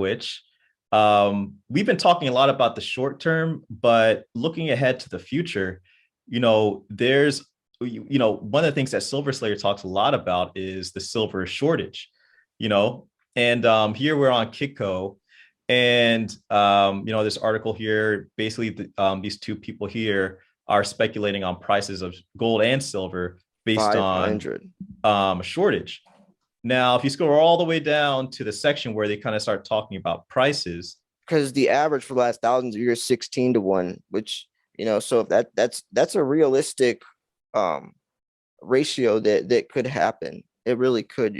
which, we've been talking a lot about the short term, but looking ahead to the future, there's, one of the things that Silver Slayer talks a lot about is the silver shortage, you know, and here we're on Kitco. And this article here, basically, these two people here are speculating on prices of gold and silver based on 500. a shortage. Now, if you scroll all the way down to the section where they kind of start talking about prices, Because the average for the last thousands of years 16 to 1, which, so if that's a realistic um ratio that could happen. It really could,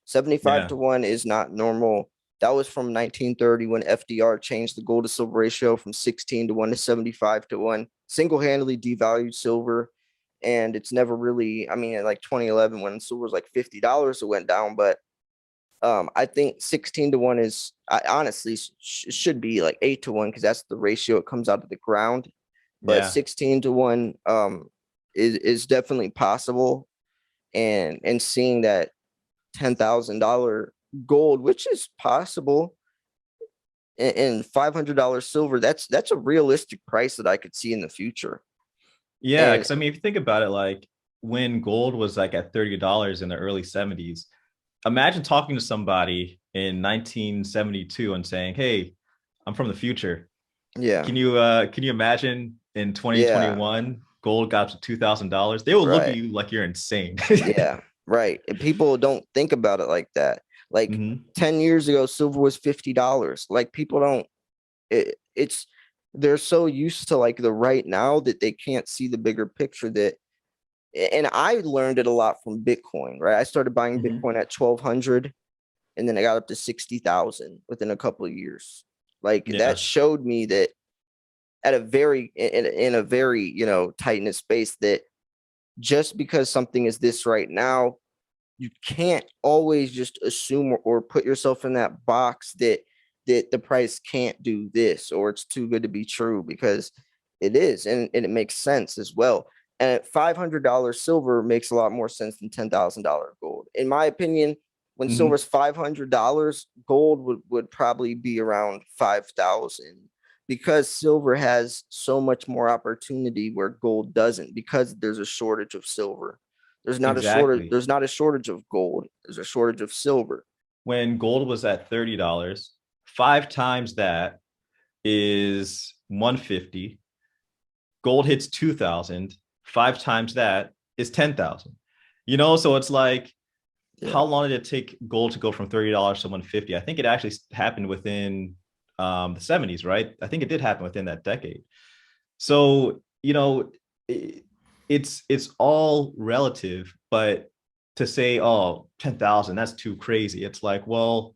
75 yeah, to 1 is not normal. That was from 1930 when FDR changed the gold to silver ratio from 16 to 1 to 75 to 1, single-handedly devalued silver. And it's never really, I mean, in like 2011 when silver was like $50, it went down. But I think 16 to 1 is, I honestly should be like 8 to 1 because that's the ratio it comes out of the ground. But yeah, 16 to 1 is definitely possible. And seeing that $10,000 gold, which is possible, and $500 silver, that's a realistic price that I could see in the future. yeah. And Because I mean, if you think about it, like when gold was like at $30 in the early 70s, imagine talking to somebody in 1972 and saying, "Hey, I'm from the future. yeah, Can you imagine in yeah, 2021 gold got to $2,000?" They will look at right. you like you're insane. Yeah, right. And people don't think about it like that. Like Hmm. 10 years ago, silver was $50. Like people don't, it's, they're so used to like the right now that they can't see the bigger picture that, and I learned it a lot from Bitcoin, right? I started buying Hmm. Bitcoin at 1200 and then I got up to 60,000 within a couple of years. Like that Yeah, showed me that at a very, in a very, tight knit space, that just because something is this right now, you can't always just assume or put yourself in that box that the price can't do this or it's too good to be true, because it is, and it makes sense as well. And at $500 silver makes a lot more sense than $10,000 gold, in my opinion. When hmm, silver's $500, gold would probably be around 5,000, because silver has so much more opportunity where gold doesn't, because there's a shortage of silver. There's not a shortage. exactly. There's not a shortage of gold. There's a shortage of silver. When gold was at $30, five times that is 150. Gold hits 2,000. Five times that is 10,000. So it's like, Yeah. how long did it take gold to go from $30 to 150? I think it actually happened within the 70s, right? I think it did happen within that decade. So, it, it's all relative, but to say, oh, 10,000, that's too crazy. It's like, well,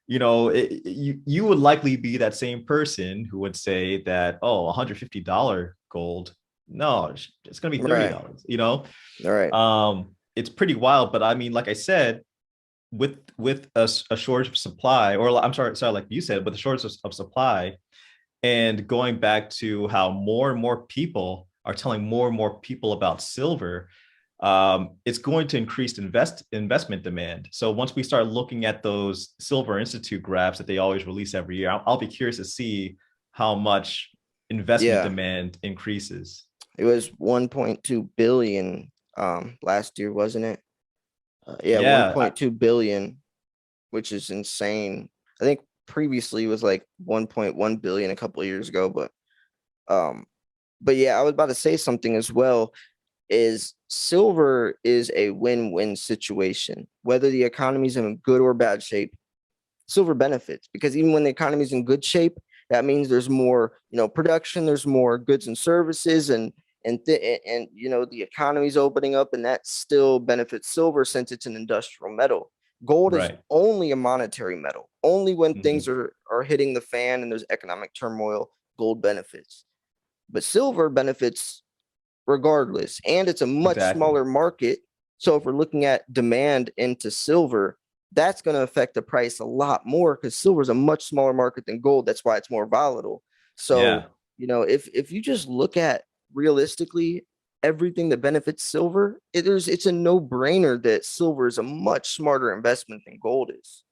you would likely be that same person who would say that, oh, $150 gold, no, it's going to be Right. $30, All right. it's pretty wild. But I mean, like I said, with a shortage of supply, or I'm sorry, like you said, with a shortage of supply, and going back to how more and more people are telling more and more people about silver, it's going to increase investment demand. So once we start looking at those Silver Institute graphs that they always release every year, I'll be curious to see how much investment Yeah. demand increases. It was 1.2 billion last year, wasn't it? Yeah, Yeah, 1.2 billion, which is insane. I think previously it was like 1.1 billion a couple of years ago, um but yeah, I was about to say something as well. Is silver is a win-win situation. Whether the economy's in good or bad shape, silver benefits, because even when the economy's in good shape, that means there's more, production, there's more goods and services, and the economy's opening up, and that still benefits silver since it's an industrial metal. Gold is right. only a monetary metal. Only when things Mhm. are hitting the fan and there's economic turmoil, gold benefits. But silver benefits regardless. And it's a much Exactly. smaller market. So if we're looking at demand into silver, that's going to affect the price a lot more, because silver is a much smaller market than gold. That's why it's more volatile. So, Yeah. if you just look at realistically everything that benefits silver, it's a no-brainer that silver is a much smarter investment than gold is.